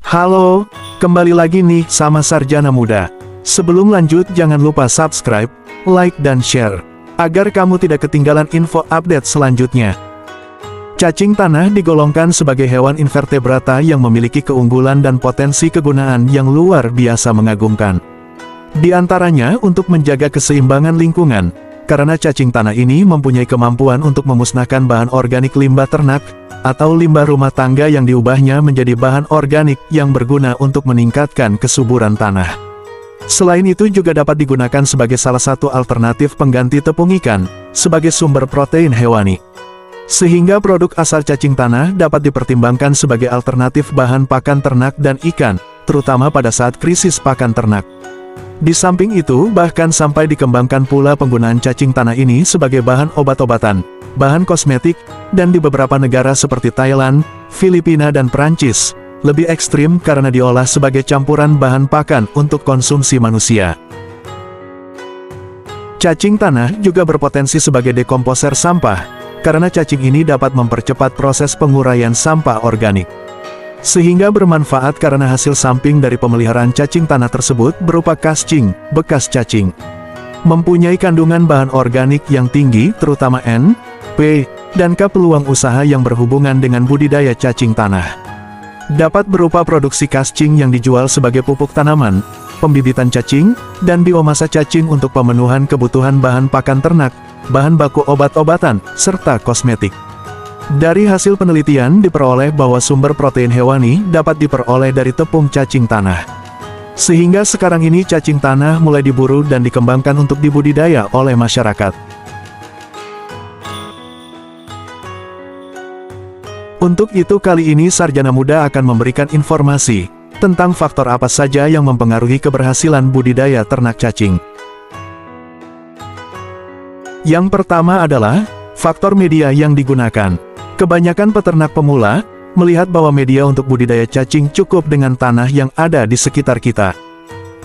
Halo, kembali lagi nih sama Sarjana Muda. Sebelum lanjut jangan lupa subscribe, like dan share, agar kamu tidak ketinggalan info update selanjutnya. Cacing tanah digolongkan sebagai hewan invertebrata yang memiliki keunggulan dan potensi kegunaan yang luar biasa mengagumkan. Di antaranya untuk menjaga keseimbangan lingkungan, karena cacing tanah ini mempunyai kemampuan untuk memusnahkan bahan organik limbah ternak, atau limbah rumah tangga yang diubahnya menjadi bahan organik yang berguna untuk meningkatkan kesuburan tanah. Selain itu juga dapat digunakan sebagai salah satu alternatif pengganti tepung ikan, sebagai sumber protein hewani. Sehingga produk asal cacing tanah dapat dipertimbangkan sebagai alternatif bahan pakan ternak dan ikan, terutama pada saat krisis pakan ternak. Di samping itu, bahkan sampai dikembangkan pula penggunaan cacing tanah ini sebagai bahan obat-obatan, bahan kosmetik, dan di beberapa negara seperti Thailand, Filipina dan Prancis, lebih ekstrim karena diolah sebagai campuran bahan pakan untuk konsumsi manusia. Cacing tanah juga berpotensi sebagai dekomposer sampah, karena cacing ini dapat mempercepat proses penguraian sampah organik. Sehingga bermanfaat karena hasil samping dari pemeliharaan cacing tanah tersebut berupa kascing, bekas cacing. Mempunyai kandungan bahan organik yang tinggi terutama N, P, dan K. Peluang usaha yang berhubungan dengan budidaya cacing tanah dapat berupa produksi kascing yang dijual sebagai pupuk tanaman, pembibitan cacing, dan biomasa cacing untuk pemenuhan kebutuhan bahan pakan ternak, bahan baku obat-obatan, serta kosmetik. Dari hasil penelitian diperoleh bahwa sumber protein hewani dapat diperoleh dari tepung cacing tanah. Sehingga sekarang ini cacing tanah mulai diburu dan dikembangkan untuk dibudidaya oleh masyarakat. Untuk itu kali ini Sarjana Muda akan memberikan informasi tentang faktor apa saja yang mempengaruhi keberhasilan budidaya ternak cacing. Yang pertama adalah faktor media yang digunakan. Kebanyakan peternak pemula melihat bahwa media untuk budidaya cacing cukup dengan tanah yang ada di sekitar kita.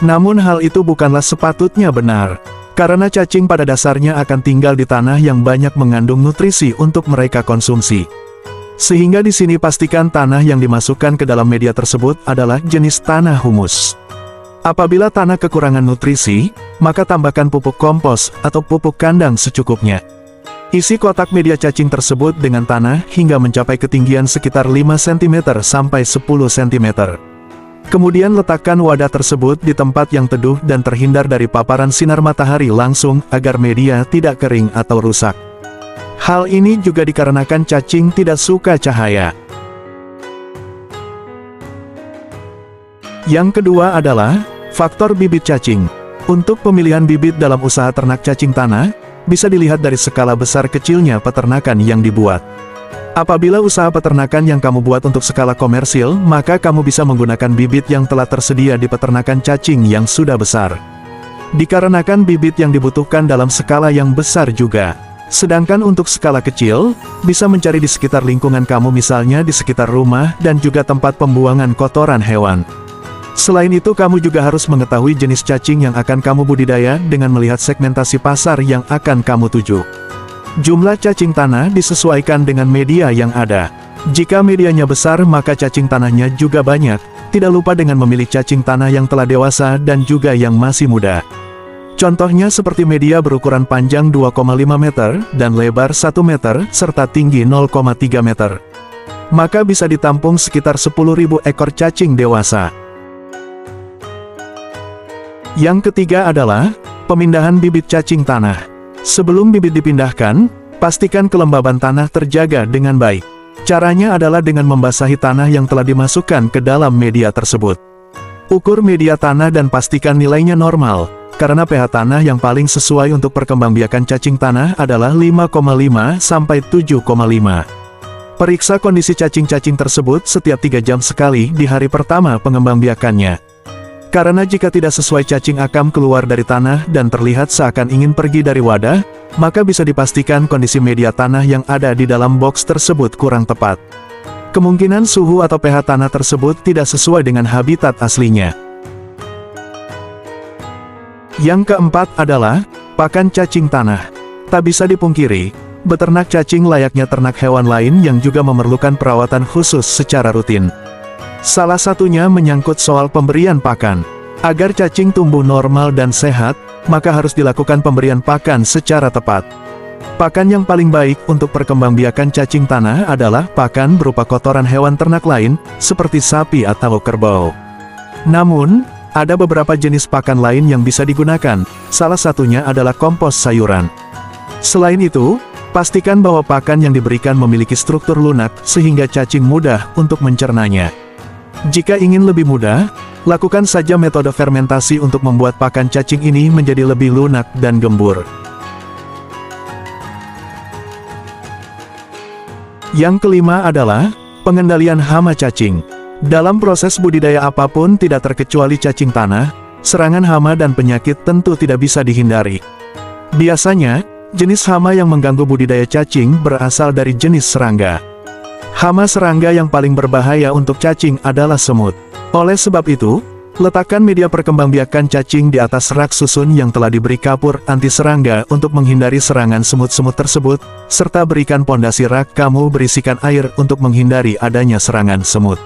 Namun hal itu bukanlah sepatutnya benar, karena cacing pada dasarnya akan tinggal di tanah yang banyak mengandung nutrisi untuk mereka konsumsi. Sehingga di sini pastikan tanah yang dimasukkan ke dalam media tersebut adalah jenis tanah humus. Apabila tanah kekurangan nutrisi, maka tambahkan pupuk kompos atau pupuk kandang secukupnya. Isi kotak media cacing tersebut dengan tanah hingga mencapai ketinggian sekitar 5 cm sampai 10 cm. Kemudian letakkan wadah tersebut di tempat yang teduh dan terhindar dari paparan sinar matahari langsung agar media tidak kering atau rusak. Hal ini juga dikarenakan cacing tidak suka cahaya. Yang kedua adalah faktor bibit cacing. Untuk pemilihan bibit dalam usaha ternak cacing tanah, bisa dilihat dari skala besar kecilnya peternakan yang dibuat. Apabila usaha peternakan yang kamu buat untuk skala komersil, maka kamu bisa menggunakan bibit yang telah tersedia di peternakan cacing yang sudah besar. Dikarenakan bibit yang dibutuhkan dalam skala yang besar juga. Sedangkan untuk skala kecil, bisa mencari di sekitar lingkungan kamu, misalnya di sekitar rumah dan juga tempat pembuangan kotoran hewan. Selain itu kamu juga harus mengetahui jenis cacing yang akan kamu budidaya dengan melihat segmentasi pasar yang akan kamu tuju. Jumlah cacing tanah disesuaikan dengan media yang ada. Jika medianya besar maka cacing tanahnya juga banyak. Tidak lupa dengan memilih cacing tanah yang telah dewasa dan juga yang masih muda. Contohnya seperti media berukuran panjang 2,5 meter dan lebar 1 meter serta tinggi 0,3 meter. Maka bisa ditampung sekitar 10.000 ekor cacing dewasa. Yang ketiga adalah pemindahan bibit cacing tanah. Sebelum bibit dipindahkan, pastikan kelembaban tanah terjaga dengan baik. Caranya adalah dengan membasahi tanah yang telah dimasukkan ke dalam media tersebut. Ukur media tanah dan pastikan nilainya normal, karena pH tanah yang paling sesuai untuk perkembangbiakan cacing tanah adalah 5,5 sampai 7,5. Periksa kondisi cacing-cacing tersebut setiap 3 jam sekali di hari pertama pengembangbiakannya. Karena jika tidak sesuai cacing akan keluar dari tanah dan terlihat seakan ingin pergi dari wadah, maka bisa dipastikan kondisi media tanah yang ada di dalam box tersebut kurang tepat. Kemungkinan suhu atau pH tanah tersebut tidak sesuai dengan habitat aslinya. Yang keempat adalah pakan cacing tanah. Tak bisa dipungkiri, beternak cacing layaknya ternak hewan lain yang juga memerlukan perawatan khusus secara rutin. Salah satunya menyangkut soal pemberian pakan. Agar cacing tumbuh normal dan sehat, maka harus dilakukan pemberian pakan secara tepat. Pakan yang paling baik untuk perkembangbiakan cacing tanah adalah pakan berupa kotoran hewan ternak lain, seperti sapi atau kerbau. Namun, ada beberapa jenis pakan lain yang bisa digunakan, salah satunya adalah kompos sayuran. Selain itu, pastikan bahwa pakan yang diberikan memiliki struktur lunak sehingga cacing mudah untuk mencernanya. Jika ingin lebih mudah, lakukan saja metode fermentasi untuk membuat pakan cacing ini menjadi lebih lunak dan gembur. Yang kelima adalah pengendalian hama cacing. Dalam proses budidaya apapun tidak terkecuali cacing tanah, serangan hama dan penyakit tentu tidak bisa dihindari. Biasanya, jenis hama yang mengganggu budidaya cacing berasal dari jenis serangga. Hama serangga yang paling berbahaya untuk cacing adalah semut. Oleh sebab itu, letakkan media perkembangbiakan cacing di atas rak susun yang telah diberi kapur anti serangga untuk menghindari serangan semut-semut tersebut, serta berikan pondasi rak kamu berisikan air untuk menghindari adanya serangan semut.